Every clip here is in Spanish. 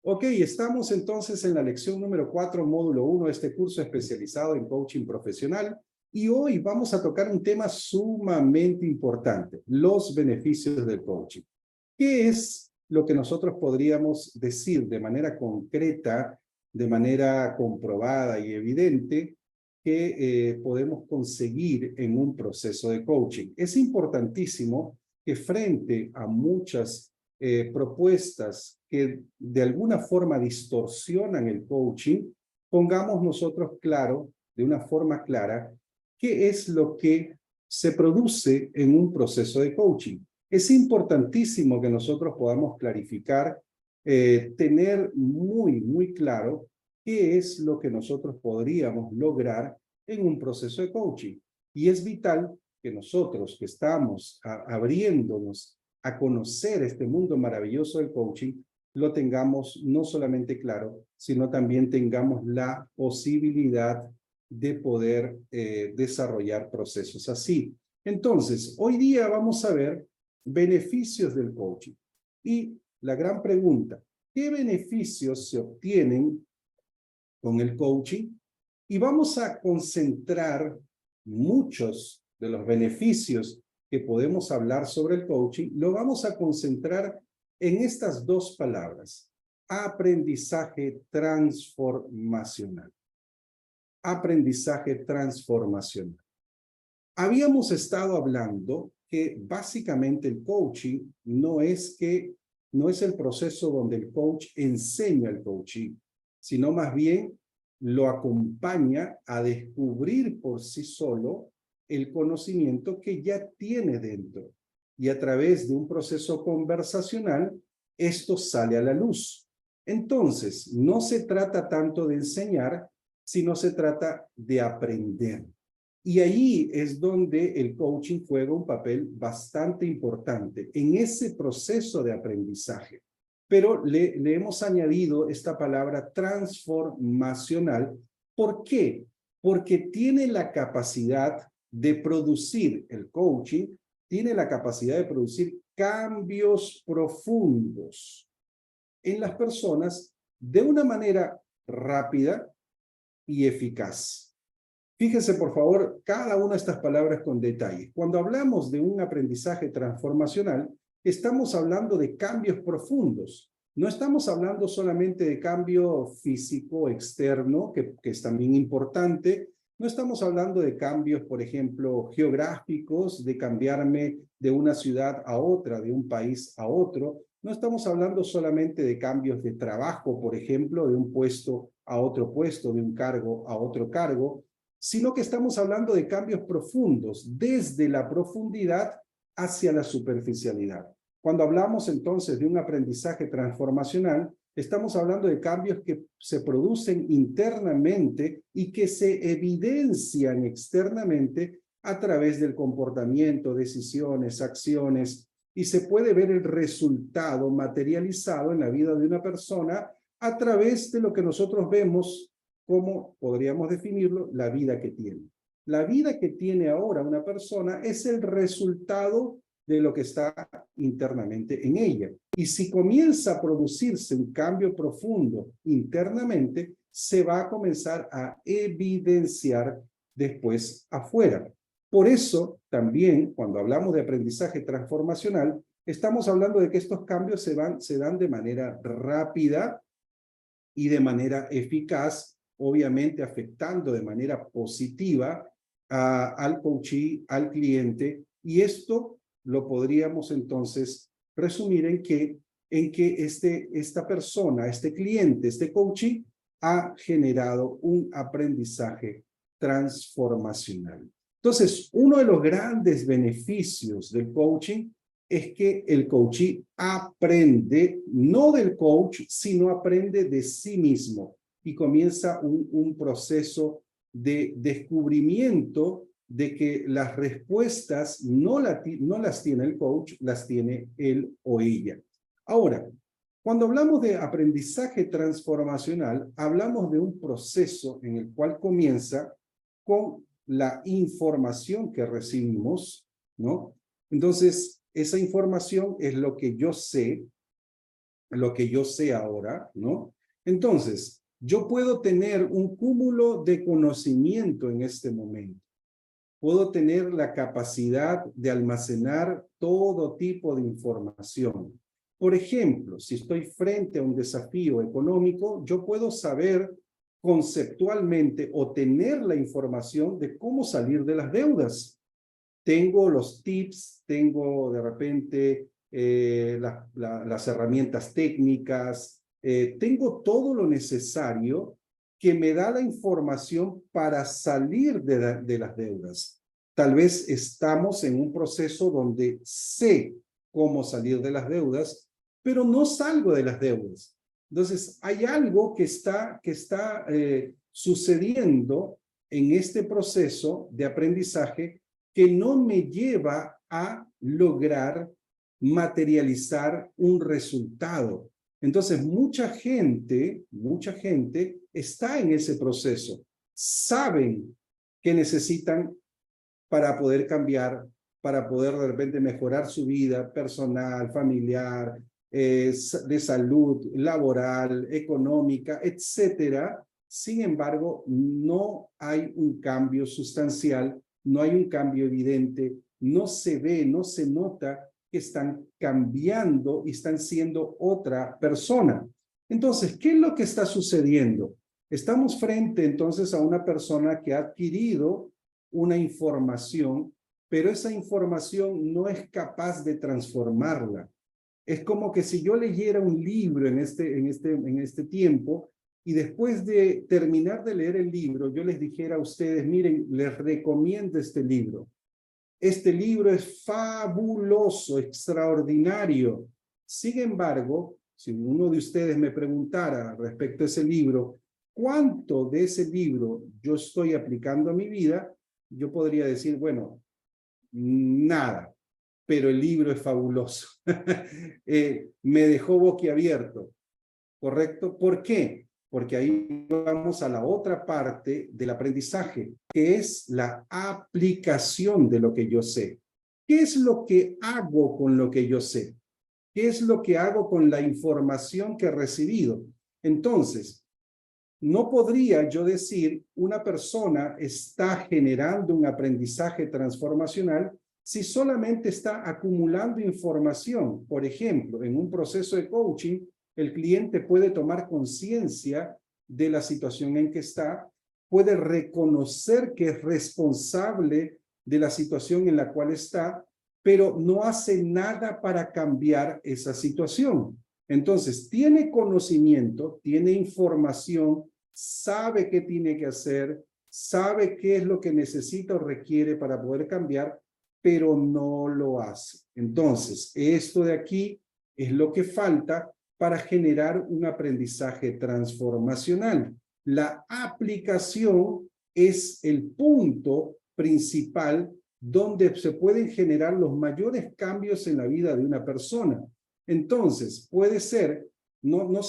Ok, estamos entonces en la lección número 4, módulo 1 de este curso especializado en coaching profesional. Y hoy vamos a tocar un tema sumamente importante, los beneficios del coaching. ¿Qué es lo que nosotros podríamos decir de manera concreta, de manera comprobada y evidente, que podemos conseguir en un proceso de coaching? Es importantísimo que frente a muchas propuestas que de alguna forma distorsionan el coaching, pongamos nosotros claro, de una forma clara, qué es lo que se produce en un proceso de coaching. Es importantísimo que nosotros podamos clarificar, tener muy claro qué es lo que nosotros podríamos lograr en un proceso de coaching. Y es vital que nosotros que estamos abriéndonos a conocer este mundo maravilloso del coaching, lo tengamos no solamente claro, sino también tengamos la posibilidad de poder desarrollar procesos así. Entonces, hoy día vamos a ver beneficios del coaching. Y la gran pregunta, ¿qué beneficios se obtienen con el coaching? Y vamos a concentrar muchos de los beneficios que podemos hablar sobre el coaching, lo vamos a concentrar en estas dos palabras: aprendizaje transformacional. Aprendizaje transformacional. Habíamos estado hablando que básicamente el coaching no es el proceso donde el coach enseña el coaching, sino más bien lo acompaña a descubrir por sí solo el conocimiento que ya tiene dentro. Y a través de un proceso conversacional, esto sale a la luz. Entonces, no se trata tanto de enseñar, sino se trata de aprender. Y ahí es donde el coaching juega un papel bastante importante en ese proceso de aprendizaje. Pero le hemos añadido esta palabra transformacional. ¿Por qué? Porque tiene la capacidad de producir, el coaching tiene la capacidad de producir cambios profundos en las personas de una manera rápida y eficaz. Fíjense, por favor, cada una de estas palabras con detalle. Cuando hablamos de un aprendizaje transformacional, estamos hablando de cambios profundos. No estamos hablando solamente de cambio físico externo, que es también importante. No estamos hablando de cambios, por ejemplo, geográficos, de cambiarme de una ciudad a otra, de un país a otro. No estamos hablando solamente de cambios de trabajo, por ejemplo, de un puesto a otro puesto, de un cargo a otro cargo, sino que estamos hablando de cambios profundos, desde la profundidad hacia la superficialidad. Cuando hablamos entonces de un aprendizaje transformacional, estamos hablando de cambios que se producen internamente y que se evidencian externamente a través del comportamiento, decisiones, acciones, y se puede ver el resultado materializado en la vida de una persona a través de lo que nosotros vemos como, podríamos definirlo, la vida que tiene. La vida que tiene ahora una persona es el resultado de lo que está internamente en ella. Y si comienza a producirse un cambio profundo internamente, se va a comenzar a evidenciar después afuera. Por eso, también, cuando hablamos de aprendizaje transformacional, estamos hablando de que estos cambios se dan de manera rápida y de manera eficaz, obviamente afectando de manera positiva al coachee, al cliente, y esto lo podríamos entonces resumir en que esta persona, este cliente, este coachee, ha generado un aprendizaje transformacional. Entonces, uno de los grandes beneficios del coaching es que el coachee aprende, no del coach, sino aprende de sí mismo y comienza un proceso de descubrimiento de que las respuestas no las tiene el coach, las tiene él o ella. Ahora, cuando hablamos de aprendizaje transformacional, hablamos de un proceso en el cual comienza con la información que recibimos, ¿no? Entonces, esa información es lo que yo sé, lo que yo sé ahora, ¿no? Entonces, yo puedo tener un cúmulo de conocimiento en este momento. Puedo tener la capacidad de almacenar todo tipo de información. Por ejemplo, si estoy frente a un desafío económico, yo puedo saber conceptualmente o tener la información de cómo salir de las deudas. Tengo los tips, tengo de repente las herramientas técnicas, tengo todo lo necesario que me da la información para salir de las deudas. Tal vez estamos en un proceso donde sé cómo salir de las deudas, pero no salgo de las deudas. Entonces, hay algo que está sucediendo en este proceso de aprendizaje que no me lleva a lograr materializar un resultado. Entonces, mucha gente está en ese proceso. Saben que necesitan para poder cambiar, para poder de repente mejorar su vida personal, familiar, de salud, laboral, económica, etcétera. Sin embargo, no hay un cambio sustancial, no hay un cambio evidente, no se ve, no se nota que están cambiando y están siendo otra persona. Entonces, ¿qué es lo que está sucediendo? Estamos frente entonces a una persona que ha adquirido una información, pero esa información no es capaz de transformarla. Es como que si yo leyera un libro en este tiempo y después de terminar de leer el libro, yo les dijera a ustedes, miren, les recomiendo este libro. Este libro es fabuloso, extraordinario. Sin embargo, si uno de ustedes me preguntara respecto a ese libro, ¿cuánto de ese libro yo estoy aplicando a mi vida? Yo podría decir, bueno, nada, pero el libro es fabuloso. Me dejó boquiabierto, ¿correcto? ¿Por qué? Porque ahí vamos a la otra parte del aprendizaje, que es la aplicación de lo que yo sé. ¿Qué es lo que hago con lo que yo sé? ¿Qué es lo que hago con la información que he recibido? Entonces, no podría yo decir una persona está generando un aprendizaje transformacional si solamente está acumulando información. Por ejemplo, en un proceso de coaching, el cliente puede tomar conciencia de la situación en que está, puede reconocer que es responsable de la situación en la cual está, pero no hace nada para cambiar esa situación. Entonces, tiene conocimiento, tiene información, sabe qué tiene que hacer, sabe qué es lo que necesita o requiere para poder cambiar, pero no lo hace. Entonces, esto de aquí es lo que falta para generar un aprendizaje transformacional. La aplicación es el punto principal donde se pueden generar los mayores cambios en la vida de una persona. Entonces, puede ser, no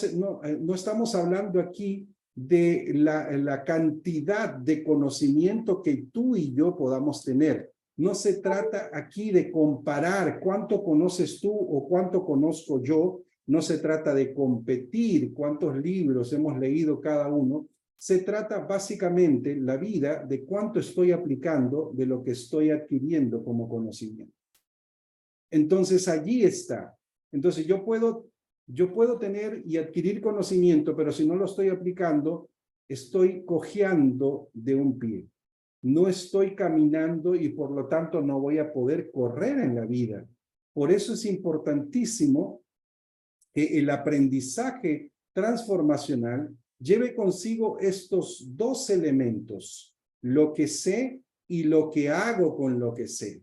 estamos hablando aquí de la cantidad de conocimiento que tú y yo podamos tener. No se trata aquí de comparar cuánto conoces tú o cuánto conozco yo. No se trata de competir cuántos libros hemos leído cada uno. Se trata básicamente la vida de cuánto estoy aplicando de lo que estoy adquiriendo como conocimiento. Entonces allí está. Entonces yo puedo tener y adquirir conocimiento, pero si no lo estoy aplicando, estoy cojeando de un pie. No estoy caminando y por lo tanto no voy a poder correr en la vida. Por eso es importantísimo que el aprendizaje transformacional lleve consigo estos dos elementos, lo que sé y lo que hago con lo que sé.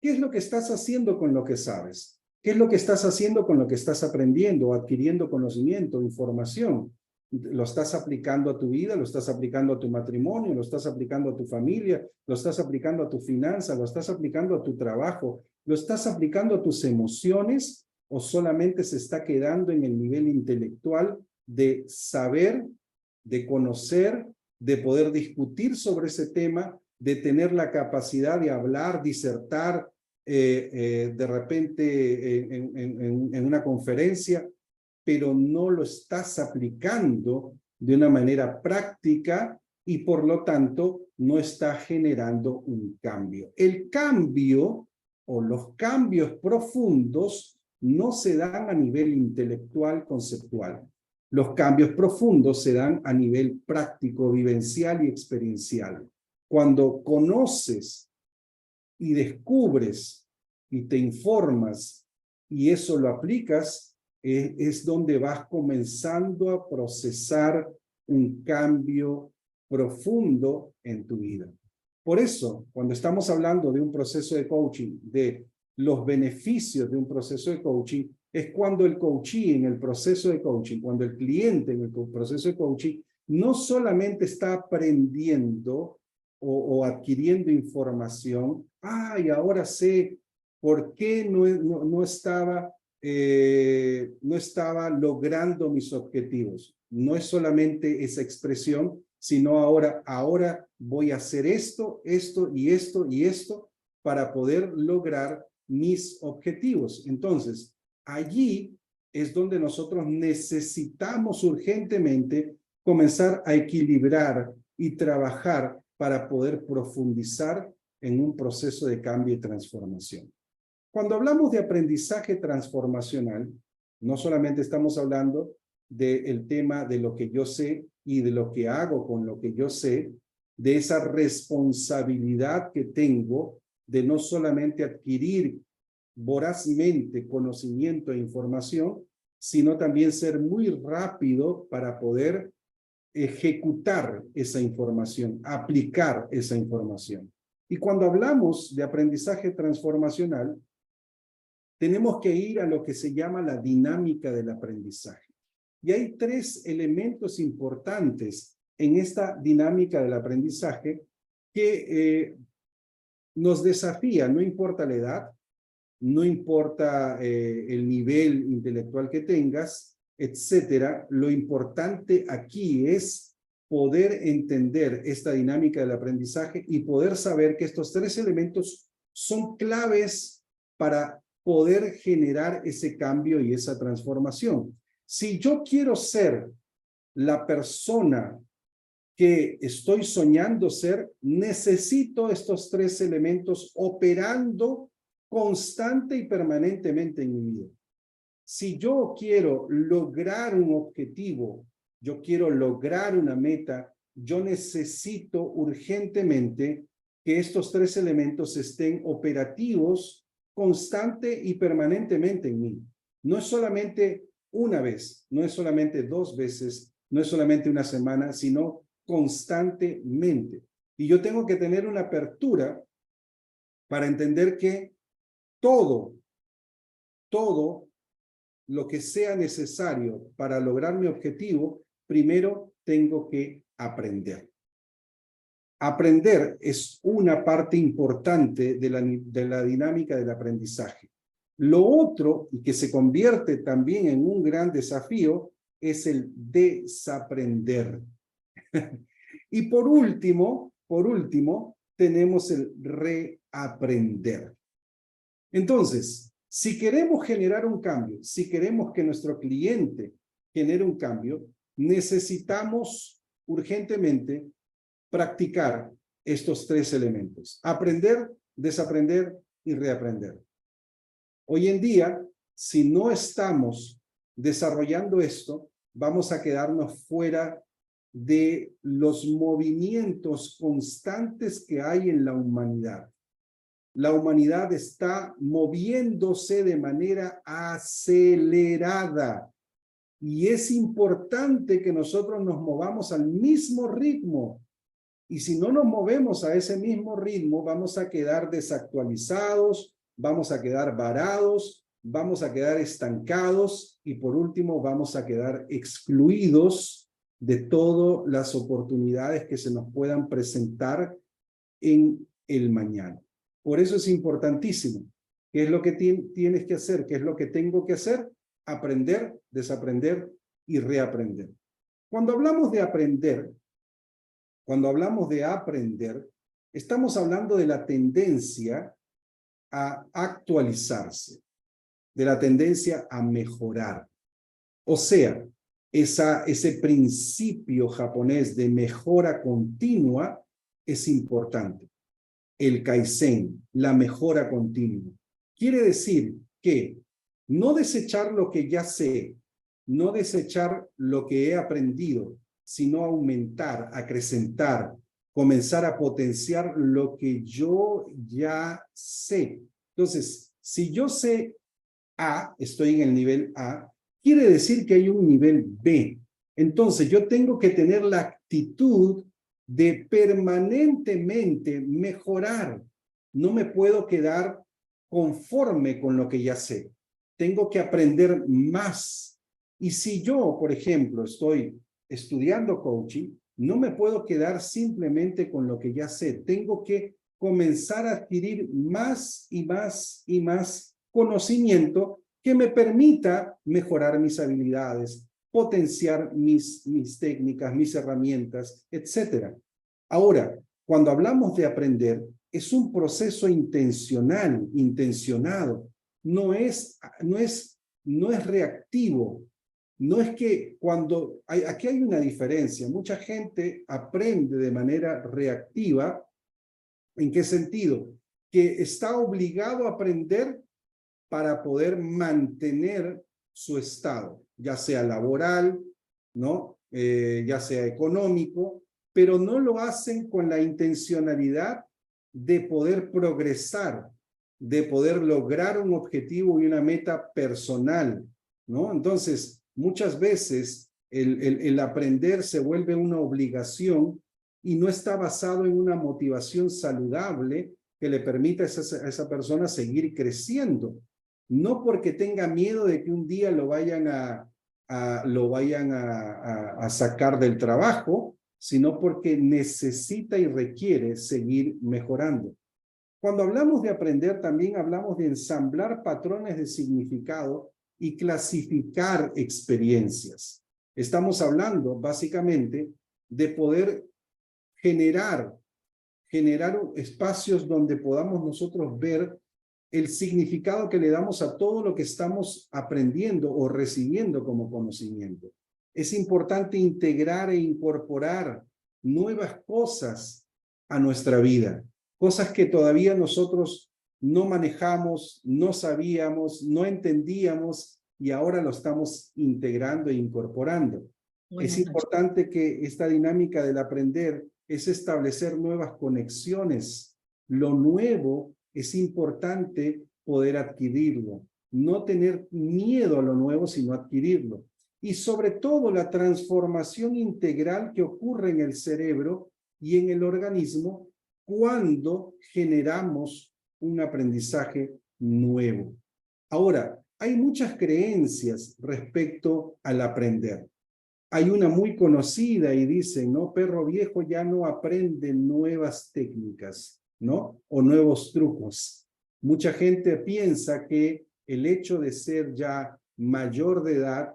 ¿Qué es lo que estás haciendo con lo que sabes? ¿Qué es lo que estás haciendo con lo que estás aprendiendo o adquiriendo conocimiento, información? ¿Lo estás aplicando a tu vida? ¿Lo estás aplicando a tu matrimonio? ¿Lo estás aplicando a tu familia? ¿Lo estás aplicando a tu finanza? ¿Lo estás aplicando a tu trabajo? ¿Lo estás aplicando a tus emociones? ¿O solamente se está quedando en el nivel intelectual de saber, de conocer, de poder discutir sobre ese tema, de tener la capacidad de hablar, disertar, de repente en una conferencia, pero no lo estás aplicando de una manera práctica y por lo tanto no está generando un cambio. El cambio o los cambios profundos no se dan a nivel intelectual, conceptual. Los cambios profundos se dan a nivel práctico, vivencial y experiencial. Cuando conoces y descubres y te informas y eso lo aplicas, es donde vas comenzando a procesar un cambio profundo en tu vida. Por eso, cuando estamos hablando de un proceso de coaching, de los beneficios de un proceso de coaching, es cuando el coachee en el proceso de coaching, cuando el cliente en el proceso de coaching, no solamente está aprendiendo o adquiriendo información, y ahora sé por qué no estaba logrando mis objetivos. No es solamente esa expresión, sino ahora voy a hacer esto y esto para poder lograr mis objetivos. Entonces, allí es donde nosotros necesitamos urgentemente comenzar a equilibrar y trabajar para poder profundizar en un proceso de cambio y transformación. Cuando hablamos de aprendizaje transformacional, no solamente estamos hablando del tema de lo que yo sé y de lo que hago con lo que yo sé, de esa responsabilidad que tengo de no solamente adquirir vorazmente conocimiento e información, sino también ser muy rápido para poder ejecutar esa información, aplicar esa información. Y cuando hablamos de aprendizaje transformacional, tenemos que ir a lo que se llama la dinámica del aprendizaje. Y hay tres elementos importantes en esta dinámica del aprendizaje que nos desafía, no importa la edad, no importa el nivel intelectual que tengas, etcétera. Lo importante aquí es poder entender esta dinámica del aprendizaje y poder saber que estos tres elementos son claves para poder generar ese cambio y esa transformación. Si yo quiero ser la persona que estoy soñando ser, necesito estos tres elementos operando constante y permanentemente en mi vida. Si yo quiero lograr un objetivo, yo quiero lograr una meta, yo necesito urgentemente que estos tres elementos estén operativos constante y permanentemente en mí. No es solamente una vez, no es solamente 2 veces, no es solamente una semana, sino constantemente. Y yo tengo que tener una apertura para entender que todo lo que sea necesario para lograr mi objetivo, primero tengo que aprender. Aprender es una parte importante de la dinámica del aprendizaje. Lo otro, y que se convierte también en un gran desafío, es el desaprender. Y por último, tenemos el reaprender. Entonces, si queremos generar un cambio, si queremos que nuestro cliente genere un cambio, necesitamos urgentemente practicar estos tres elementos: aprender, desaprender y reaprender. Hoy en día, si no estamos desarrollando esto, vamos a quedarnos fuera de los movimientos constantes que hay en la humanidad. La humanidad está moviéndose de manera acelerada y es importante que nosotros nos movamos al mismo ritmo. Y si no nos movemos a ese mismo ritmo, vamos a quedar desactualizados, vamos a quedar varados, vamos a quedar estancados y por último vamos a quedar excluidos de todas las oportunidades que se nos puedan presentar en el mañana. Por eso es importantísimo. ¿Qué es lo que tienes que hacer? ¿Qué es lo que tengo que hacer? Aprender, desaprender y reaprender. Cuando hablamos de aprender, estamos hablando de la tendencia a actualizarse, de la tendencia a mejorar. O sea, ese principio japonés de mejora continua es importante. El Kaizen, la mejora continua. Quiere decir que no desechar lo que ya sé, no desechar lo que he aprendido, sino aumentar, acrecentar, comenzar a potenciar lo que yo ya sé. Entonces, si yo sé A, estoy en el nivel A, quiere decir que hay un nivel B. Entonces, yo tengo que tener la actitud de permanentemente mejorar. No me puedo quedar conforme con lo que ya sé. Tengo que aprender más. Y si yo, por ejemplo, estoy estudiando coaching, no me puedo quedar simplemente con lo que ya sé. Tengo que comenzar a adquirir más y más y más conocimiento que me permita mejorar mis habilidades, potenciar mis técnicas, mis herramientas, etc. Ahora, cuando hablamos de aprender, es un proceso intencional, intencionado. No es reactivo. No es que aquí hay una diferencia. Mucha gente aprende de manera reactiva. ¿En qué sentido? Que está obligado a aprender para poder mantener su estado, ya sea laboral, ¿no? Ya sea económico, pero no lo hacen con la intencionalidad de poder progresar, de poder lograr un objetivo y una meta personal, ¿no? Entonces, muchas veces el aprender se vuelve una obligación y no está basado en una motivación saludable que le permita a esa persona seguir creciendo. No porque tenga miedo de que un día lo vayan a sacar del trabajo, sino porque necesita y requiere seguir mejorando. Cuando hablamos de aprender, también hablamos de ensamblar patrones de significado y clasificar experiencias. Estamos hablando, básicamente, de poder generar espacios donde podamos nosotros ver el significado que le damos a todo lo que estamos aprendiendo o recibiendo como conocimiento. Es importante integrar e incorporar nuevas cosas a nuestra vida, cosas que todavía nosotros no manejamos, no sabíamos, no entendíamos y ahora lo estamos integrando e incorporando. Es importante que esta dinámica del aprender es establecer nuevas conexiones. Lo nuevo es importante poder adquirirlo. No tener miedo a lo nuevo, sino adquirirlo. Y sobre todo la transformación integral que ocurre en el cerebro y en el organismo cuando generamos un aprendizaje nuevo. Ahora, hay muchas creencias respecto al aprender. Hay una muy conocida y dice, ¿no? Perro viejo ya no aprende nuevas técnicas, ¿no? O nuevos trucos. Mucha gente piensa que el hecho de ser ya mayor de edad,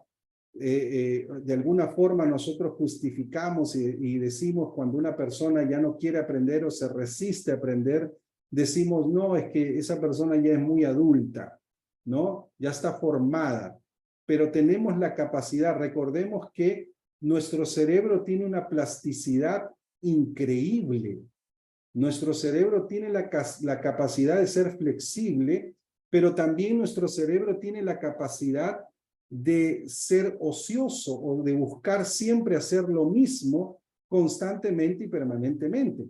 de alguna forma nosotros justificamos y decimos cuando una persona ya no quiere aprender o se resiste a aprender, decimos, no, es que esa persona ya es muy adulta, ¿no? Ya está formada. Pero tenemos la capacidad, recordemos que nuestro cerebro tiene una plasticidad increíble. Nuestro cerebro tiene la capacidad de ser flexible, pero también nuestro cerebro tiene la capacidad de ser ocioso o de buscar siempre hacer lo mismo constantemente y permanentemente.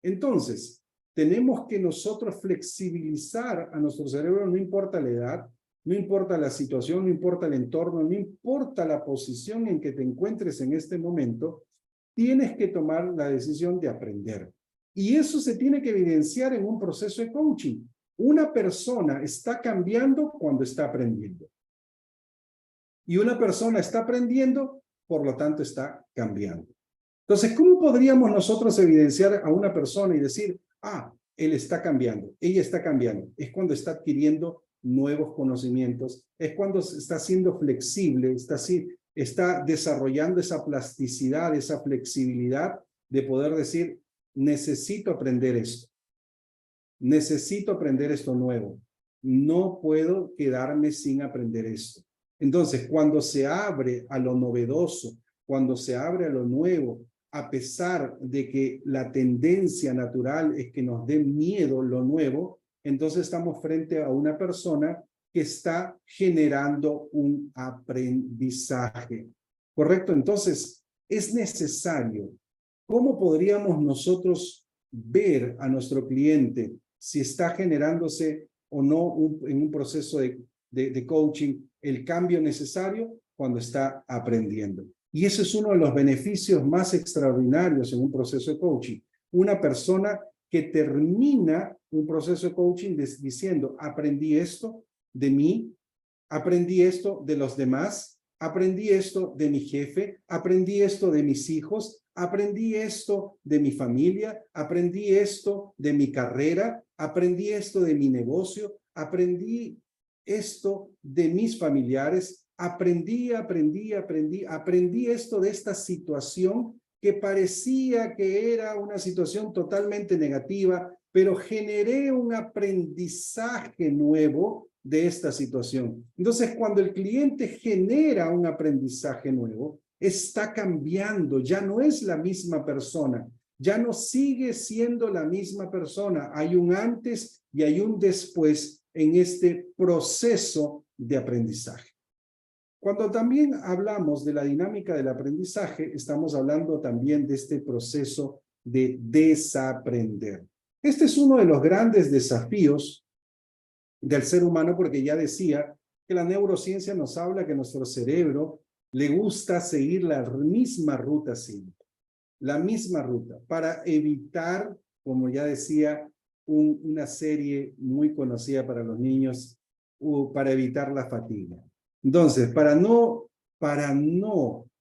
Entonces, tenemos que nosotros flexibilizar a nuestro cerebro, no importa la edad, no importa la situación, no importa el entorno, no importa la posición en que te encuentres en este momento, tienes que tomar la decisión de aprender. Y eso se tiene que evidenciar en un proceso de coaching. Una persona está cambiando cuando está aprendiendo. Y una persona está aprendiendo, por lo tanto está cambiando. Entonces, ¿cómo podríamos nosotros evidenciar a una persona y decir, ah, él está cambiando, ella está cambiando? Es cuando está adquiriendo nuevos conocimientos, es cuando está siendo flexible, está desarrollando esa plasticidad, esa flexibilidad de poder decir, necesito aprender esto nuevo, no puedo quedarme sin aprender esto. Entonces, cuando se abre a lo novedoso, cuando se abre a lo nuevo, a pesar de que la tendencia natural es que nos dé miedo lo nuevo, entonces estamos frente a una persona que está generando un aprendizaje. ¿Correcto? Entonces, es necesario. ¿Cómo podríamos nosotros ver a nuestro cliente si está generándose o no en un proceso de coaching el cambio necesario cuando está aprendiendo? Y ese es uno de los beneficios más extraordinarios en un proceso de coaching. Una persona que termina un proceso de coaching diciendo, aprendí esto de mí, aprendí esto de los demás, aprendí esto de mi jefe, aprendí esto de mis hijos, aprendí esto de mi familia, aprendí esto de mi carrera, aprendí esto de mi negocio, aprendí esto de mis familiares, aprendí esto de esta situación que parecía que era una situación totalmente negativa, pero generé un aprendizaje nuevo de esta situación. Entonces, cuando el cliente genera un aprendizaje nuevo, está cambiando, ya no es la misma persona, ya no sigue siendo la misma persona. Hay un antes y hay un después en este proceso de aprendizaje. Cuando también hablamos de la dinámica del aprendizaje, estamos hablando también de este proceso de desaprender. Este es uno de los grandes desafíos del ser humano, porque ya decía que la neurociencia nos habla que nuestro cerebro le gusta seguir la misma ruta siempre, la misma ruta, para evitar, como ya decía, una serie muy conocida para los niños, para evitar la fatiga. Entonces, para no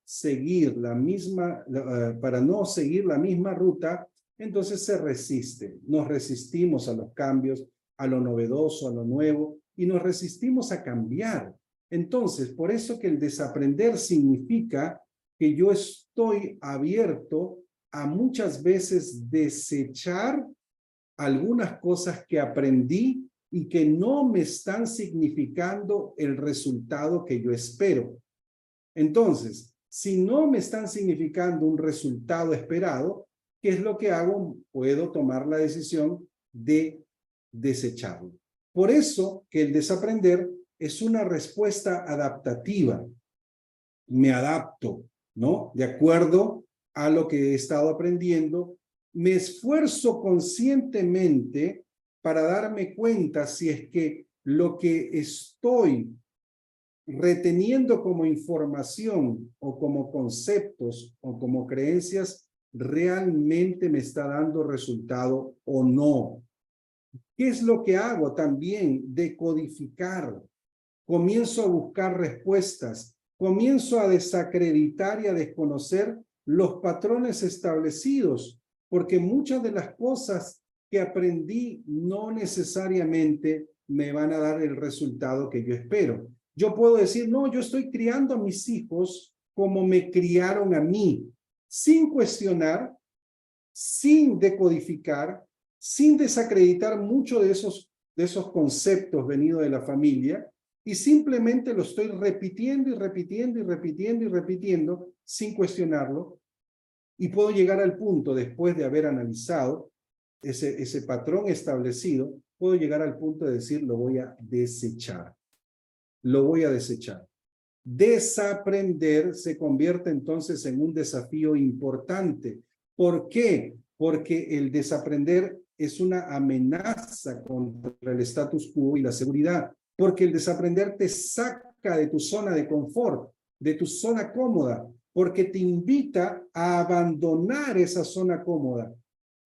seguir la misma ruta, entonces se resiste. Nos resistimos a los cambios, a lo novedoso, a lo nuevo, y nos resistimos a cambiar. Entonces, por eso que el desaprender significa que yo estoy abierto a muchas veces desechar algunas cosas que aprendí y que no me están significando el resultado que yo espero. Entonces, si no me están significando un resultado esperado, ¿qué es lo que hago? Puedo tomar la decisión de desecharlo. Por eso que el desaprender es una respuesta adaptativa. Me adapto, ¿no? De acuerdo a lo que he estado aprendiendo, me esfuerzo conscientemente para darme cuenta si es que lo que estoy reteniendo como información o como conceptos o como creencias realmente me está dando resultado o no. ¿Qué es lo que hago también? Decodificar. Comienzo a buscar respuestas. Comienzo a desacreditar y a desconocer los patrones establecidos, porque muchas de las cosas que aprendí no necesariamente me van a dar el resultado que yo espero. Yo puedo decir, no, yo estoy criando a mis hijos como me criaron a mí, sin cuestionar, sin decodificar, sin desacreditar mucho de esos conceptos venidos de la familia, y simplemente lo estoy repitiendo y repitiendo y repitiendo y repitiendo sin cuestionarlo, y puedo llegar al punto, después de haber analizado ese patrón establecido, puedo llegar al punto de decir, lo voy a desechar. Lo voy a desechar. Desaprender se convierte entonces en un desafío importante. ¿Por qué? Porque el desaprender es una amenaza contra el status quo y la seguridad. Porque el desaprender te saca de tu zona de confort, de tu zona cómoda, porque te invita a abandonar esa zona cómoda.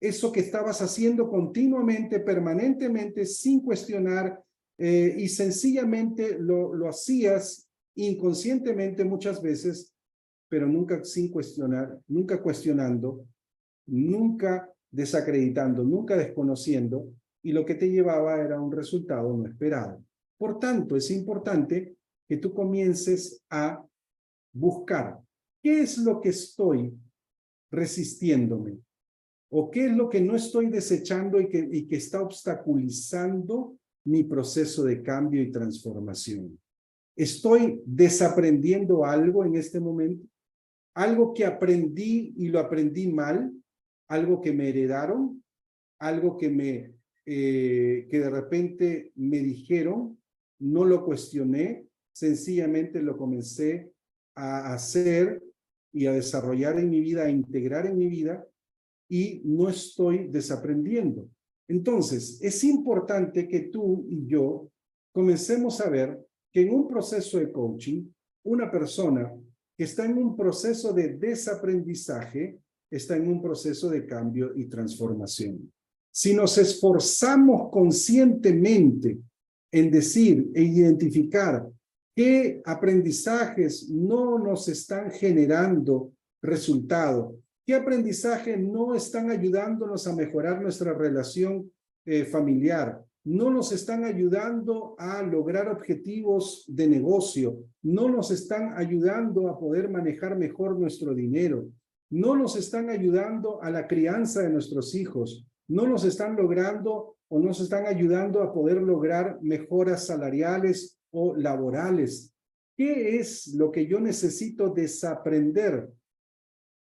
Eso que estabas haciendo continuamente, permanentemente, sin cuestionar, y sencillamente lo hacías inconscientemente muchas veces, pero nunca sin cuestionar, nunca cuestionando, nunca desacreditando, nunca desconociendo, y lo que te llevaba era un resultado no esperado. Por tanto, es importante que tú comiences a buscar qué es lo que estoy resistiéndome, o qué es lo que no estoy desechando y que está obstaculizando mi proceso de cambio y transformación. ¿Estoy desaprendiendo algo en este momento? ¿Algo que aprendí y lo aprendí mal? ¿Algo que me heredaron? ¿Algo que de repente me dijeron? No lo cuestioné, sencillamente lo comencé a hacer y a desarrollar en mi vida, a integrar en mi vida, y no estoy desaprendiendo. Entonces, es importante que tú y yo comencemos a ver que en un proceso de coaching, una persona que está en un proceso de desaprendizaje, está en un proceso de cambio y transformación. Si nos esforzamos conscientemente en decir e identificar qué aprendizajes no nos están generando resultado, qué aprendizaje no están ayudándonos a mejorar nuestra relación familiar, no nos están ayudando a lograr objetivos de negocio, no nos están ayudando a poder manejar mejor nuestro dinero, no nos están ayudando a la crianza de nuestros hijos, no nos están logrando o nos están ayudando a poder lograr mejoras salariales o laborales. ¿Qué es lo que yo necesito desaprender?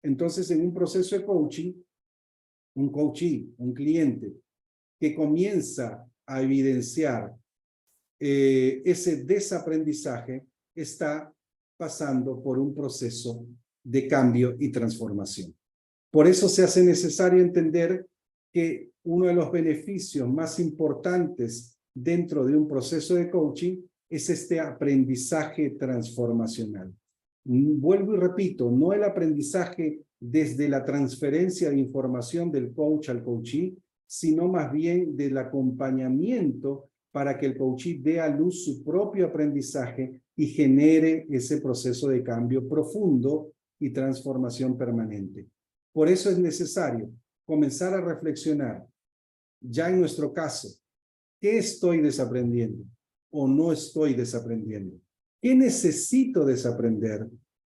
Entonces, en un proceso de coaching, un coachee, un cliente que comienza a evidenciar ese desaprendizaje, está pasando por un proceso de cambio y transformación. Por eso se hace necesario entender que uno de los beneficios más importantes dentro de un proceso de coaching es este aprendizaje transformacional. Vuelvo y repito, no el aprendizaje desde la transferencia de información del coach al coachee, sino más bien del acompañamiento para que el coachee dé a luz su propio aprendizaje y genere ese proceso de cambio profundo y transformación permanente. Por eso es necesario comenzar a reflexionar, ya en nuestro caso, ¿qué estoy desaprendiendo o no estoy desaprendiendo? ¿Qué necesito desaprender?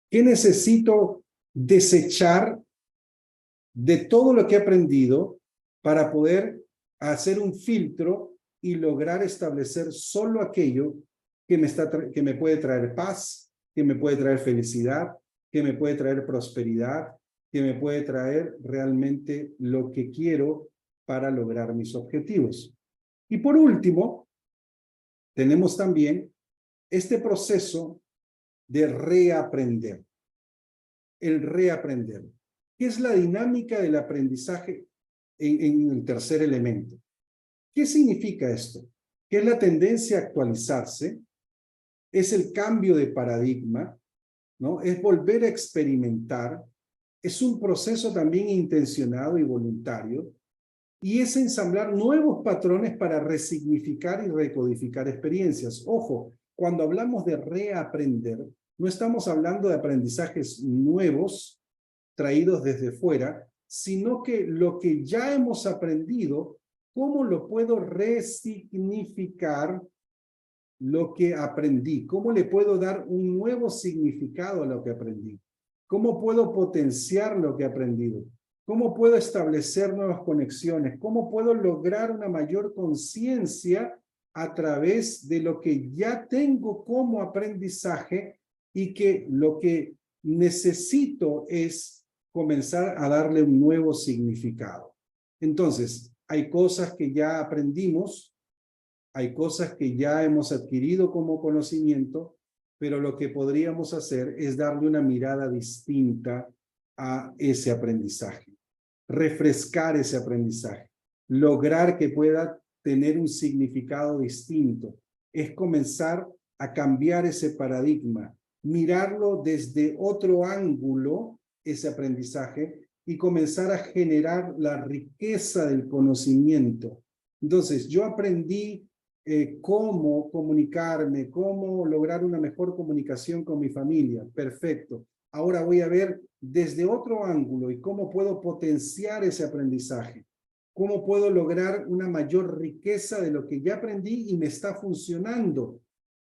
¿Qué necesito desechar de todo lo que he aprendido para poder hacer un filtro y lograr establecer solo aquello que me puede traer paz, que me puede traer felicidad, que me puede traer prosperidad, que me puede traer realmente lo que quiero para lograr mis objetivos? Y por último, tenemos también este proceso de reaprender. El reaprender. ¿Qué es la dinámica del aprendizaje en el tercer elemento? ¿Qué significa esto? Que es la tendencia a actualizarse, es el cambio de paradigma, ¿no? Es volver a experimentar, es un proceso también intencionado y voluntario, y es ensamblar nuevos patrones para resignificar y recodificar experiencias. Ojo, cuando hablamos de reaprender, no estamos hablando de aprendizajes nuevos traídos desde fuera, sino que lo que ya hemos aprendido, ¿cómo lo puedo resignificar lo que aprendí? ¿Cómo le puedo dar un nuevo significado a lo que aprendí? ¿Cómo puedo potenciar lo que he aprendido? ¿Cómo puedo establecer nuevas conexiones? ¿Cómo puedo lograr una mayor conciencia a través de lo que ya tengo como aprendizaje y que lo que necesito es comenzar a darle un nuevo significado? Entonces, hay cosas que ya aprendimos, hay cosas que ya hemos adquirido como conocimiento, pero lo que podríamos hacer es darle una mirada distinta a ese aprendizaje, refrescar ese aprendizaje, lograr que pueda tener un significado distinto. Es comenzar a cambiar ese paradigma, mirarlo desde otro ángulo, ese aprendizaje, y comenzar a generar la riqueza del conocimiento. Entonces, yo aprendí cómo comunicarme, cómo lograr una mejor comunicación con mi familia. Perfecto. Ahora voy a ver desde otro ángulo y cómo puedo potenciar ese aprendizaje. Cómo puedo lograr una mayor riqueza de lo que ya aprendí y me está funcionando.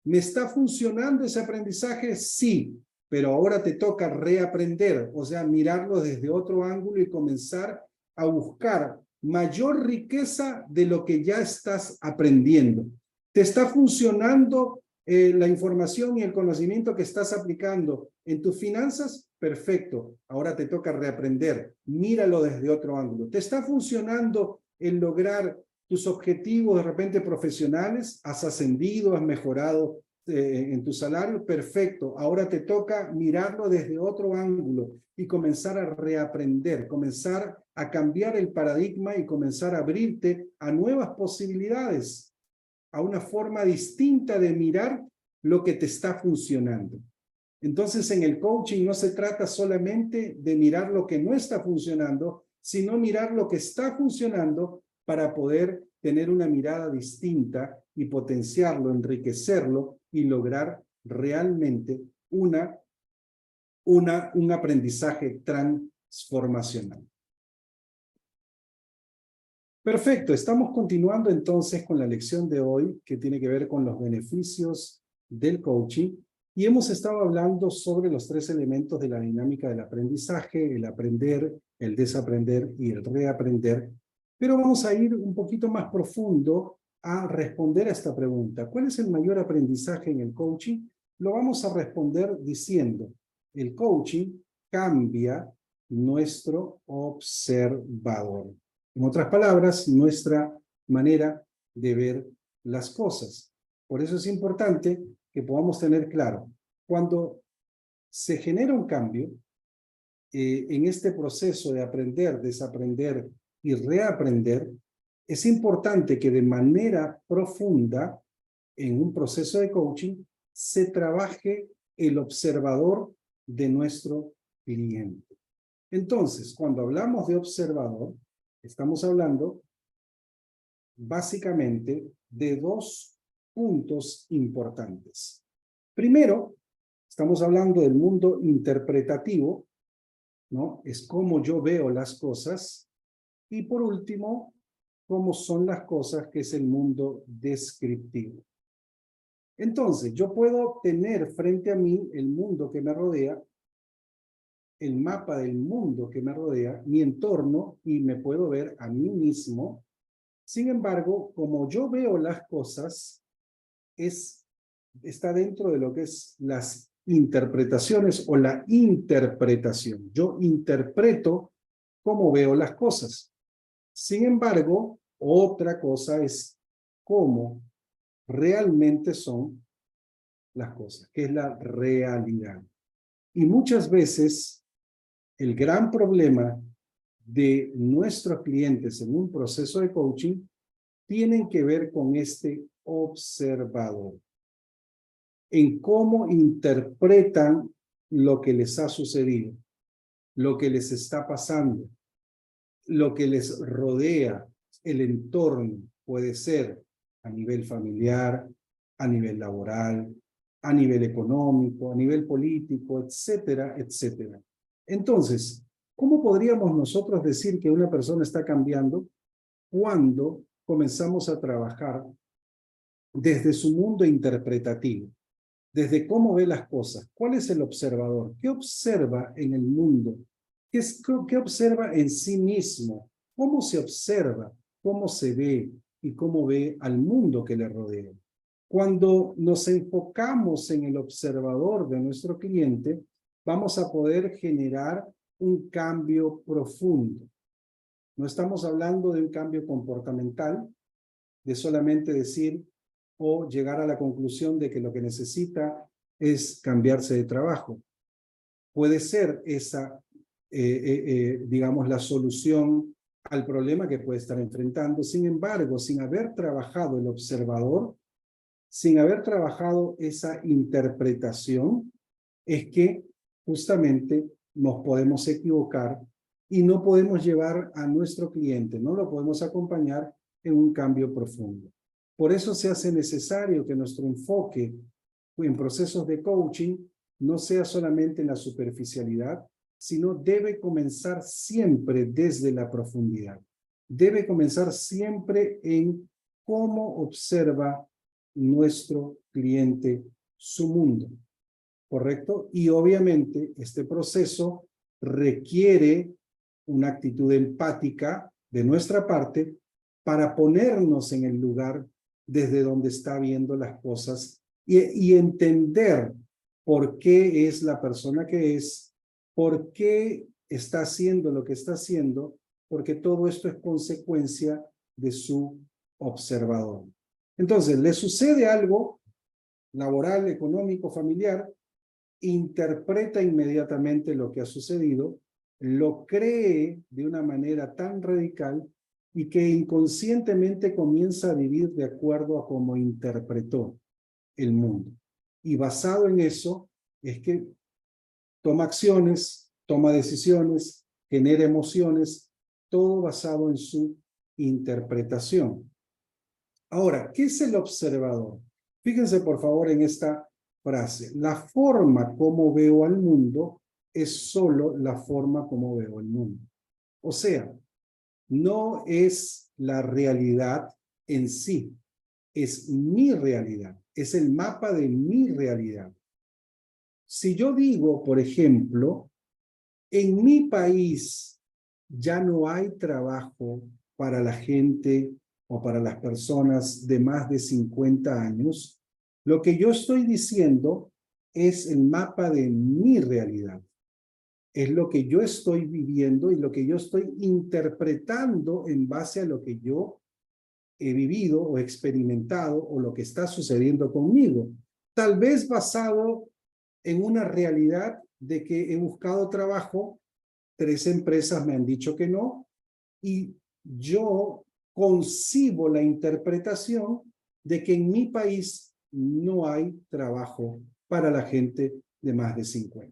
¿Me está funcionando ese aprendizaje? Sí, pero ahora te toca reaprender, o sea, mirarlo desde otro ángulo y comenzar a buscar mayor riqueza de lo que ya estás aprendiendo. ¿Te está funcionando la información y el conocimiento que estás aplicando en tus finanzas, perfecto. Ahora te toca reaprender. Míralo desde otro ángulo. ¿Te está funcionando el lograr tus objetivos de repente profesionales? ¿Has ascendido? ¿Has mejorado en tu salario? Perfecto. Ahora te toca mirarlo desde otro ángulo y comenzar a reaprender, comenzar a cambiar el paradigma y comenzar a abrirte a nuevas posibilidades, a una forma distinta de mirar lo que te está funcionando. Entonces, en el coaching no se trata solamente de mirar lo que no está funcionando, sino mirar lo que está funcionando para poder tener una mirada distinta y potenciarlo, enriquecerlo y lograr realmente un aprendizaje transformacional. Perfecto, estamos continuando entonces con la lección de hoy que tiene que ver con los beneficios del coaching y hemos estado hablando sobre los 3 elementos de la dinámica del aprendizaje, el aprender, el desaprender y el reaprender, pero vamos a ir un poquito más profundo a responder a esta pregunta. ¿Cuál es el mayor aprendizaje en el coaching? Lo vamos a responder diciendo, el coaching cambia nuestro observador. En otras palabras, nuestra manera de ver las cosas. Por eso es importante que podamos tener claro, cuando se genera un cambio, en este proceso de aprender, desaprender y reaprender, es importante que de manera profunda, en un proceso de coaching, se trabaje el observador de nuestro cliente. Entonces, cuando hablamos de observador, estamos hablando básicamente de 2 puntos importantes. Primero, estamos hablando del mundo interpretativo, ¿no? Es cómo yo veo las cosas. Y por último, cómo son las cosas, que es el mundo descriptivo. Entonces, yo puedo tener frente a mí el mundo que me rodea, el mapa del mundo que me rodea, mi entorno, y me puedo ver a mí mismo. Sin embargo, como yo veo las cosas, está dentro de lo que es las interpretaciones o la interpretación. Yo interpreto cómo veo las cosas. Sin embargo, otra cosa es cómo realmente son las cosas, que es la realidad. Y muchas veces el gran problema de nuestros clientes en un proceso de coaching tienen que ver con este observador, en cómo interpretan lo que les ha sucedido, lo que les está pasando, lo que les rodea, el entorno. Puede ser a nivel familiar, a nivel laboral, a nivel económico, a nivel político, etcétera, etcétera. Entonces, ¿cómo podríamos nosotros decir que una persona está cambiando cuando comenzamos a trabajar desde su mundo interpretativo, desde cómo ve las cosas? ¿Cuál es el observador? ¿Qué observa en el mundo? ¿Qué observa en sí mismo? ¿Cómo se observa? ¿Cómo se ve? ¿Y cómo ve al mundo que le rodea? Cuando nos enfocamos en el observador de nuestro cliente, vamos a poder generar un cambio profundo. No estamos hablando de un cambio comportamental, de solamente decir o llegar a la conclusión de que lo que necesita es cambiarse de trabajo. Puede ser esa, digamos, la solución al problema que puede estar enfrentando. Sin embargo, sin haber trabajado el observador, sin haber trabajado esa interpretación, es que justamente nos podemos equivocar y no podemos llevar a nuestro cliente, no lo podemos acompañar en un cambio profundo. Por eso se hace necesario que nuestro enfoque en procesos de coaching no sea solamente en la superficialidad, sino debe comenzar siempre desde la profundidad. Debe comenzar siempre en cómo observa nuestro cliente su mundo, ¿correcto? Y obviamente este proceso requiere una actitud empática de nuestra parte para ponernos en el lugar desde donde está viendo las cosas y entender por qué es la persona que es, por qué está haciendo lo que está haciendo, porque todo esto es consecuencia de su observador. Entonces, le sucede algo laboral, económico, familiar, interpreta inmediatamente lo que ha sucedido, lo cree de una manera tan radical y que inconscientemente comienza a vivir de acuerdo a cómo interpretó el mundo. Y basado en eso es que toma acciones, toma decisiones, genera emociones, todo basado en su interpretación. Ahora, ¿qué es el observador? Fíjense por favor en esta frase. La forma como veo al mundo es solo la forma como veo el mundo. O sea, no es la realidad en sí, es mi realidad, es el mapa de mi realidad. Si yo digo, por ejemplo, en mi país ya no hay trabajo para la gente o para las personas de más de 50 años, lo que yo estoy diciendo es el mapa de mi realidad. Es lo que yo estoy viviendo y lo que yo estoy interpretando en base a lo que yo he vivido o experimentado o lo que está sucediendo conmigo. Tal vez basado en una realidad de que he buscado trabajo, 3 empresas me han dicho que no, y yo concibo la interpretación de que en mi país no hay trabajo para la gente de más de 50.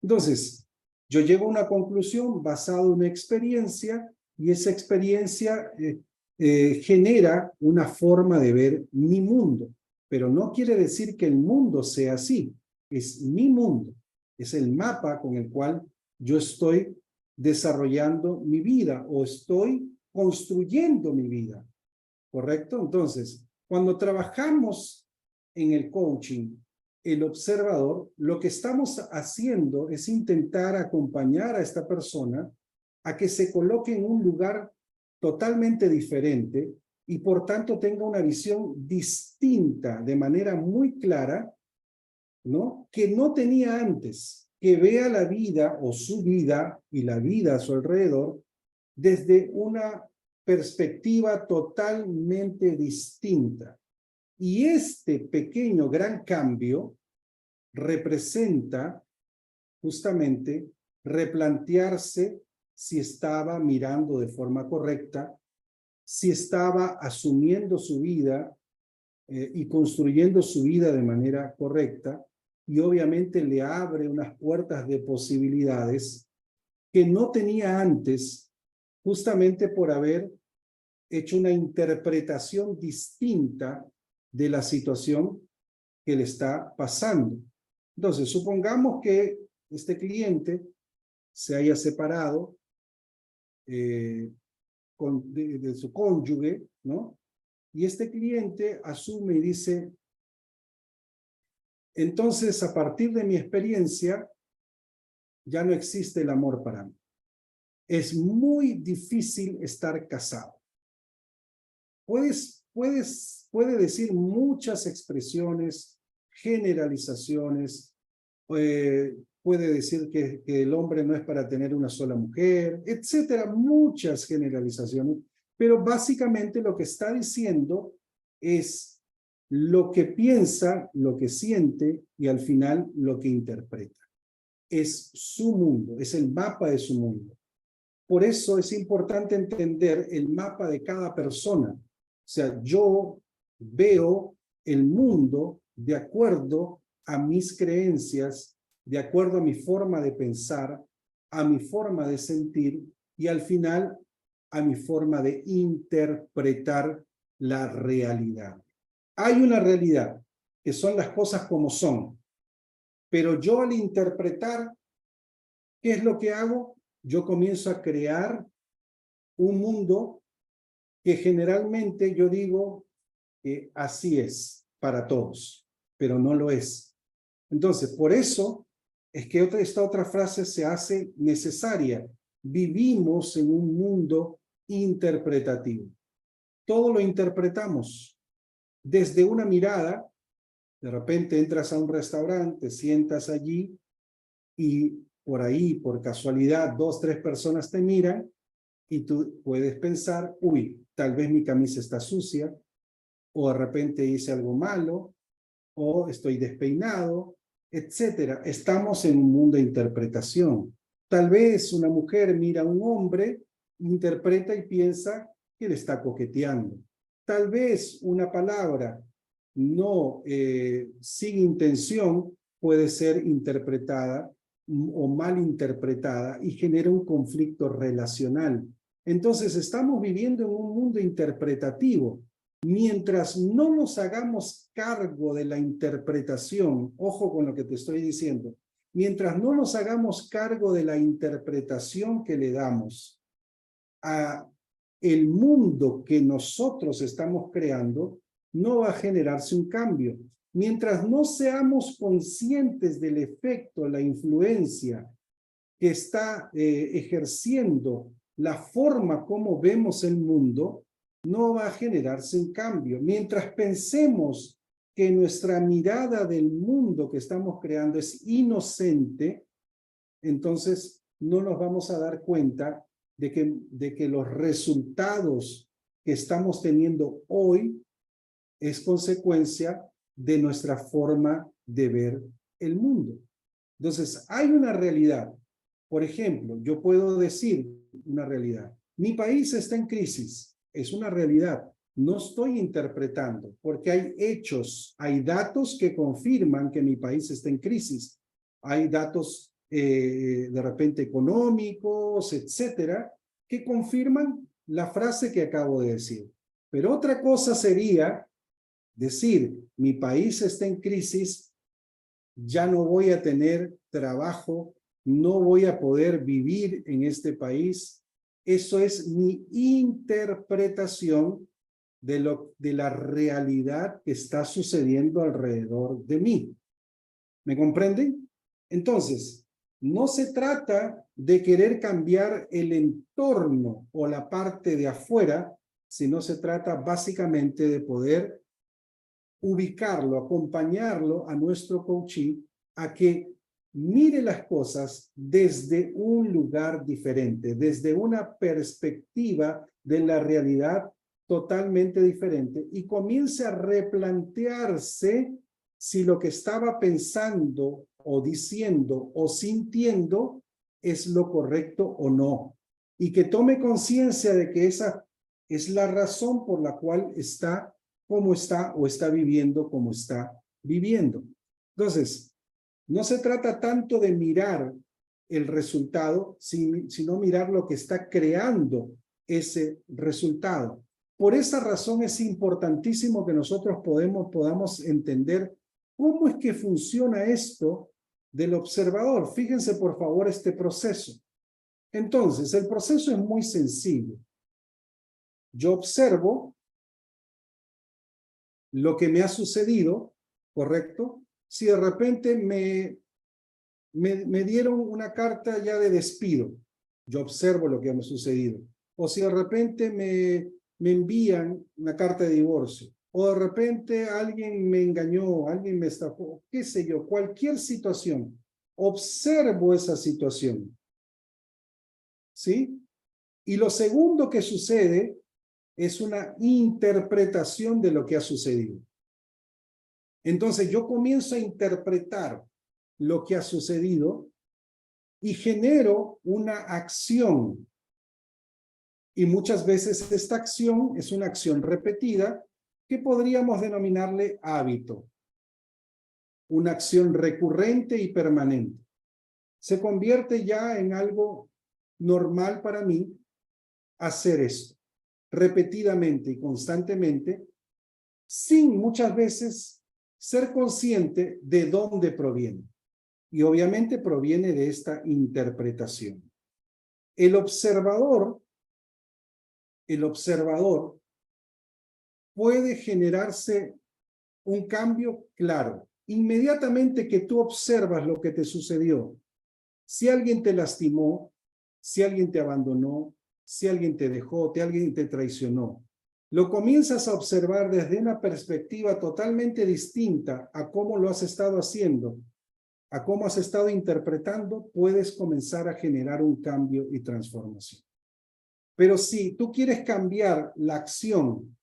Entonces, yo llego a una conclusión basada en una experiencia y esa experiencia genera una forma de ver mi mundo, pero no quiere decir que el mundo sea así, es mi mundo, es el mapa con el cual yo estoy desarrollando mi vida o estoy construyendo mi vida, ¿correcto? Entonces, cuando trabajamos en el coaching, el observador, lo que estamos haciendo es intentar acompañar a esta persona a que se coloque en un lugar totalmente diferente y por tanto tenga una visión distinta de manera muy clara, ¿no? Que no tenía antes, que vea la vida o su vida y la vida a su alrededor desde una perspectiva totalmente distinta. Y este pequeño gran cambio representa justamente replantearse si estaba mirando de forma correcta, si estaba asumiendo su vida y construyendo su vida de manera correcta, y obviamente le abre unas puertas de posibilidades que no tenía antes, justamente por haber hecho una interpretación distinta de la situación que le está pasando. Entonces, supongamos que este cliente se haya separado de su cónyuge, ¿no? Y este cliente asume y dice, entonces, a partir de mi experiencia, ya no existe el amor para mí. Es muy difícil estar casado. Puede decir muchas expresiones, generalizaciones, puede decir que el hombre no es para tener una sola mujer, etcétera, muchas generalizaciones, pero básicamente lo que está diciendo es lo que piensa, lo que siente y al final lo que interpreta. Es su mundo, es el mapa de su mundo. Por eso es importante entender el mapa de cada persona. O sea, yo veo el mundo de acuerdo a mis creencias, de acuerdo a mi forma de pensar, a mi forma de sentir y al final a mi forma de interpretar la realidad. Hay una realidad que son las cosas como son, pero yo al interpretar, ¿qué es lo que hago? Yo comienzo a crear un mundo que generalmente yo digo que así es para todos, pero no lo es. Entonces, por eso es que esta otra frase se hace necesaria. Vivimos en un mundo interpretativo. Todo lo interpretamos desde una mirada De repente entras a un restaurante, te sientas allí y por ahí, por casualidad, 2, 3 personas te miran y tú puedes pensar, uy, tal vez mi camisa está sucia, o de repente hice algo malo, o estoy despeinado, etcétera. Estamos en un mundo de interpretación. Tal vez una mujer mira a un hombre, interpreta y piensa que le está coqueteando. Tal vez una palabra no sin intención puede ser interpretada o mal interpretada y genera un conflicto relacional. Entonces estamos viviendo en un mundo interpretativo. Mientras no nos hagamos cargo de la interpretación, ojo con lo que te estoy diciendo, mientras no nos hagamos cargo de la interpretación que le damos a el mundo que nosotros estamos creando, no va a generarse un cambio. Mientras no seamos conscientes del efecto, la influencia que está ejerciendo la forma como vemos el mundo, no va a generarse un cambio. Mientras pensemos que nuestra mirada del mundo que estamos creando es inocente, entonces no nos vamos a dar cuenta de que los resultados que estamos teniendo hoy es consecuencia de nuestra forma de ver el mundo. Entonces, hay una realidad. Por ejemplo, yo puedo decir una realidad. Mi país está en crisis. Es una realidad. No estoy interpretando, porque hay hechos, hay datos que confirman que mi país está en crisis. Hay datos de repente económicos, etcétera, que confirman la frase que acabo de decir. Pero otra cosa sería decir, mi país está en crisis, ya no voy a tener trabajo, no voy a poder vivir en este país. Eso es mi interpretación de la realidad que está sucediendo alrededor de mí. ¿Me comprenden? Entonces, no se trata de querer cambiar el entorno o la parte de afuera, sino se trata básicamente de poder ubicarlo, acompañarlo a nuestro coachee a que mire las cosas desde un lugar diferente, desde una perspectiva de la realidad totalmente diferente y comience a replantearse si lo que estaba pensando o diciendo o sintiendo es lo correcto o no. Y que tome conciencia de que esa es la razón por la cual está como está o está viviendo como está viviendo. Entonces, no se trata tanto de mirar el resultado, sino mirar lo que está creando ese resultado. Por esa razón es importantísimo que nosotros podamos entender cómo es que funciona esto del observador. Fíjense por favor este proceso. Entonces, el proceso es muy sencillo. Yo observo lo que me ha sucedido, ¿correcto? Si de repente me dieron una carta ya de despido, yo observo lo que me ha sucedido. O si de repente me envían una carta de divorcio, o de repente alguien me engañó, alguien me estafó, qué sé yo, cualquier situación, observo esa situación, ¿sí? Y lo segundo que sucede es una interpretación de lo que ha sucedido. Entonces yo comienzo a interpretar lo que ha sucedido y genero una acción. Y muchas veces esta acción es una acción repetida que podríamos denominarle hábito. Una acción recurrente y permanente. Se convierte ya en algo normal para mí hacer esto repetidamente y constantemente sin muchas veces ser consciente de dónde proviene. Y obviamente proviene de esta interpretación. El observador puede generarse un cambio claro. Inmediatamente que tú observas lo que te sucedió, si alguien te lastimó, si alguien te abandonó, si alguien te dejó, si alguien te traicionó, lo comienzas a observar desde una perspectiva totalmente distinta a cómo lo has estado haciendo, a cómo has estado interpretando, puedes comenzar a generar un cambio y transformación. Pero si tú quieres cambiar la acción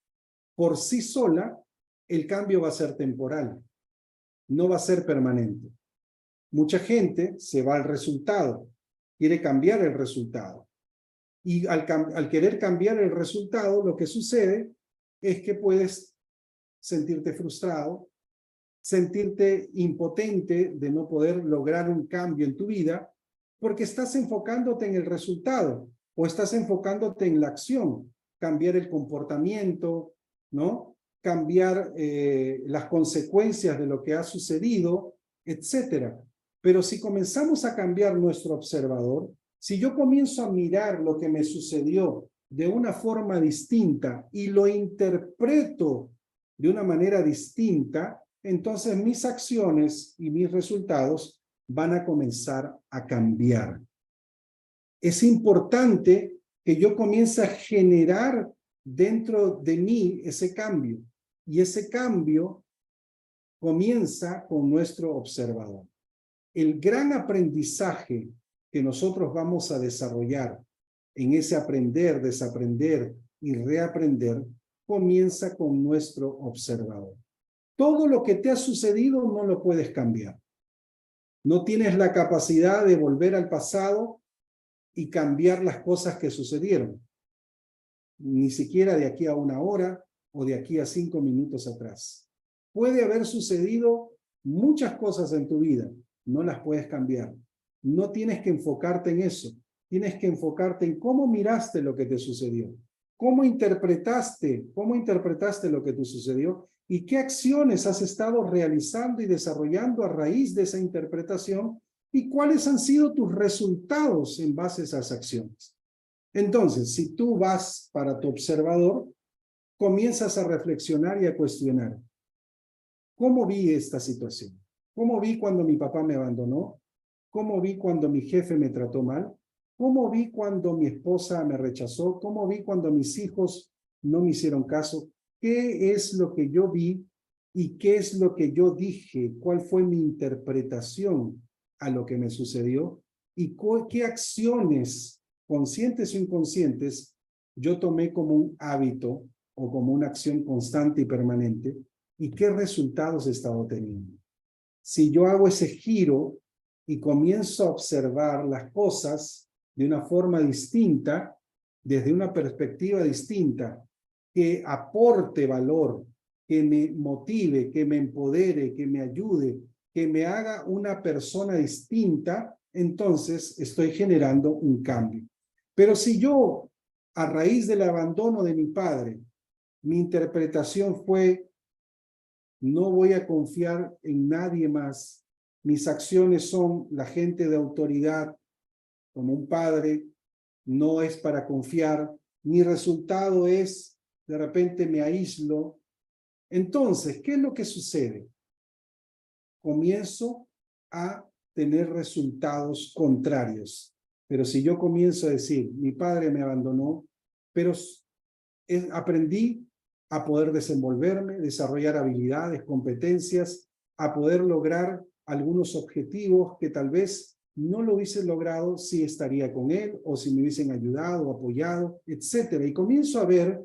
por sí sola, el cambio va a ser temporal, no va a ser permanente. Mucha gente se va al resultado, quiere cambiar el resultado. Y al querer cambiar el resultado, lo que sucede es que puedes sentirte frustrado, sentirte impotente de no poder lograr un cambio en tu vida, porque estás enfocándote en el resultado o estás enfocándote en la acción, cambiar el comportamiento, ¿no? Cambiar las consecuencias de lo que ha sucedido, etcétera. Pero si comenzamos a cambiar nuestro observador, si yo comienzo a mirar lo que me sucedió de una forma distinta y lo interpreto de una manera distinta, entonces mis acciones y mis resultados van a comenzar a cambiar. Es importante que yo comience a generar dentro de mí ese cambio. Y ese cambio comienza con nuestro observador. El gran aprendizaje que nosotros vamos a desarrollar en ese aprender, desaprender y reaprender comienza con nuestro observador. Todo lo que te ha sucedido no lo puedes cambiar. No tienes la capacidad de volver al pasado y cambiar las cosas que sucedieron. Ni siquiera de aquí a 1 hora o de aquí a 5 minutos atrás. Puede haber sucedido muchas cosas en tu vida, no las puedes cambiar. No tienes que enfocarte en eso. Tienes que enfocarte en cómo miraste lo que te sucedió. ¿Cómo interpretaste lo que te sucedió? ¿Y qué acciones has estado realizando y desarrollando a raíz de esa interpretación? ¿Y cuáles han sido tus resultados en base a esas acciones? Entonces, si tú vas para tu observador, comienzas a reflexionar y a cuestionar. ¿Cómo vi esta situación? ¿Cómo vi cuando mi papá me abandonó? ¿Cómo vi cuando mi jefe me trató mal? ¿Cómo vi cuando mi esposa me rechazó? ¿Cómo vi cuando mis hijos no me hicieron caso? ¿Qué es lo que yo vi y qué es lo que yo dije? ¿Cuál fue mi interpretación a lo que me sucedió? ¿Y qué acciones, conscientes o inconscientes, yo tomé como un hábito o como una acción constante y permanente? ¿Y qué resultados he estado teniendo? Si yo hago ese giro y comienzo a observar las cosas de una forma distinta, desde una perspectiva distinta, que aporte valor, que me motive, que me empodere, que me ayude, que me haga una persona distinta, entonces estoy generando un cambio. Pero si yo, a raíz del abandono de mi padre, mi interpretación fue: no voy a confiar en nadie más. Mis acciones son la gente de autoridad, como un padre, no es para confiar. Mi resultado es, de repente me aíslo. Entonces, ¿qué es lo que sucede? Comienzo a tener resultados contrarios. Pero si yo comienzo a decir, mi padre me abandonó, pero aprendí a poder desenvolverme, desarrollar habilidades, competencias, a poder lograr algunos objetivos que tal vez no lo hubiese logrado si estaría con él o si me hubiesen ayudado, apoyado, etcétera. Y comienzo a ver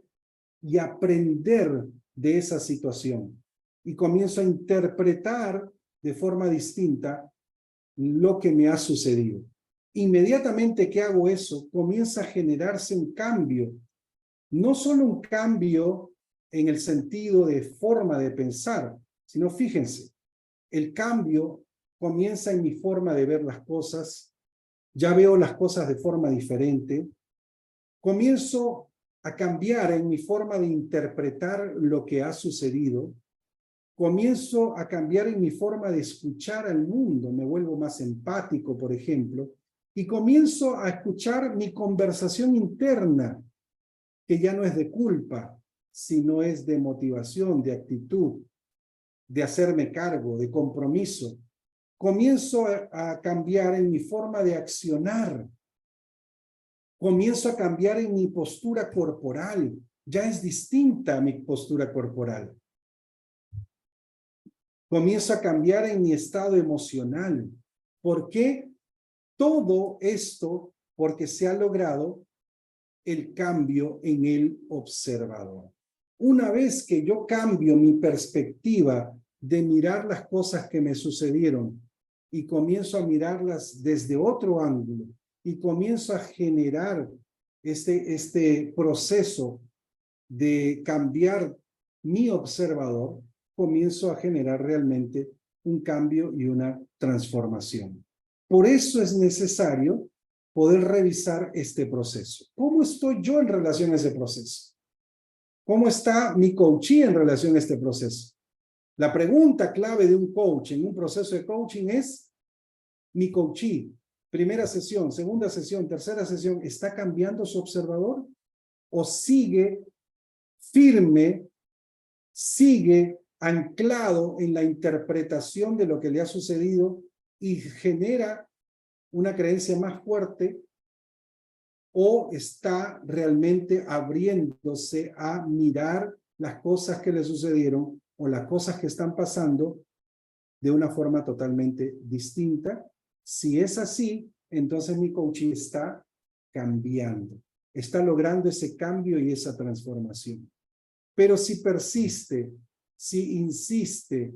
y aprender de esa situación. Y comienzo a interpretar de forma distinta lo que me ha sucedido. Inmediatamente que hago eso, comienza a generarse un cambio. No solo un cambio en el sentido de forma de pensar, sino fíjense, el cambio comienza en mi forma de ver las cosas, ya veo las cosas de forma diferente, comienzo a cambiar en mi forma de interpretar lo que ha sucedido, comienzo a cambiar en mi forma de escuchar al mundo, me vuelvo más empático, por ejemplo, y comienzo a escuchar mi conversación interna, que ya no es de culpa, sino es de motivación, de actitud, de hacerme cargo, de compromiso. Comienzo a cambiar en mi forma de accionar. Comienzo a cambiar en mi postura corporal. ya es distinta mi postura corporal. Comienzo a cambiar en mi estado emocional. ¿Por qué? Todo esto porque se ha logrado el cambio en el observador. Una vez que yo cambio mi perspectiva de mirar las cosas que me sucedieron y comienzo a mirarlas desde otro ángulo y comienzo a generar este proceso de cambiar mi observador, comienzo a generar realmente un cambio y una transformación. Por eso es necesario poder revisar este proceso. ¿Cómo estoy yo en relación a ese proceso? ¿Cómo está mi coachee en relación a este proceso? La pregunta clave de un coach en un proceso de coaching es, mi coachee, primera sesión, segunda sesión, tercera sesión, ¿está cambiando su observador? ¿O sigue firme, sigue anclado en la interpretación de lo que le ha sucedido y genera una creencia más fuerte, o está realmente abriéndose a mirar las cosas que le sucedieron o las cosas que están pasando de una forma totalmente distinta? Si es así, entonces mi coaching está cambiando, está logrando ese cambio y esa transformación. Pero si persiste, si insiste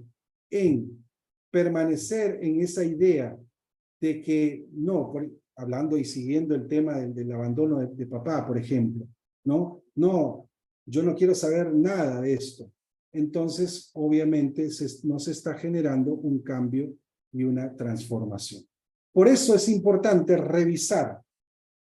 en permanecer en esa idea de que no, hablando y siguiendo el tema del abandono de papá, por ejemplo, no, yo no quiero saber nada de esto. Entonces, obviamente, no se está generando un cambio y una transformación. Por eso es importante revisar.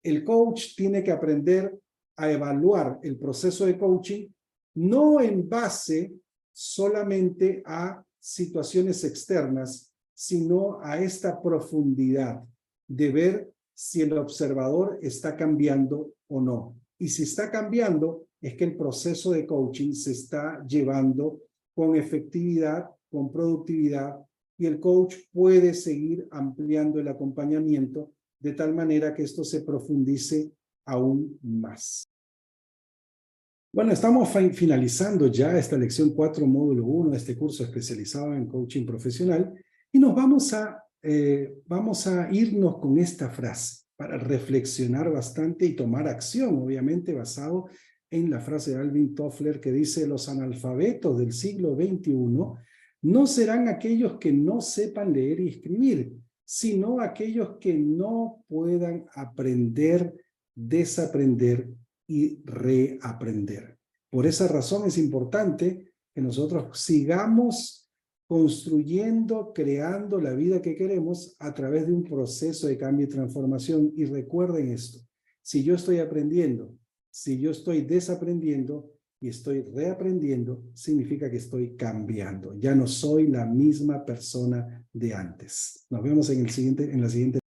El coach tiene que aprender a evaluar el proceso de coaching, no en base solamente a situaciones externas, sino a esta profundidad de ver si el observador está cambiando o no. Y si está cambiando, es que el proceso de coaching se está llevando con efectividad, con productividad, y el coach puede seguir ampliando el acompañamiento de tal manera que esto se profundice aún más. Bueno, estamos finalizando ya esta lección 4, módulo 1, este curso especializado en coaching profesional, y nos vamos a irnos con esta frase para reflexionar bastante y tomar acción, obviamente basado en la frase de Alvin Toffler que dice: los analfabetos del siglo XXI no serán aquellos que no sepan leer y escribir, sino aquellos que no puedan aprender, desaprender y reaprender. Por esa razón es importante que nosotros sigamos construyendo, creando la vida que queremos a través de un proceso de cambio y transformación. Y recuerden esto: si yo estoy aprendiendo, si yo estoy desaprendiendo y estoy reaprendiendo, significa que estoy cambiando. Ya no soy la misma persona de antes. Nos vemos en la siguiente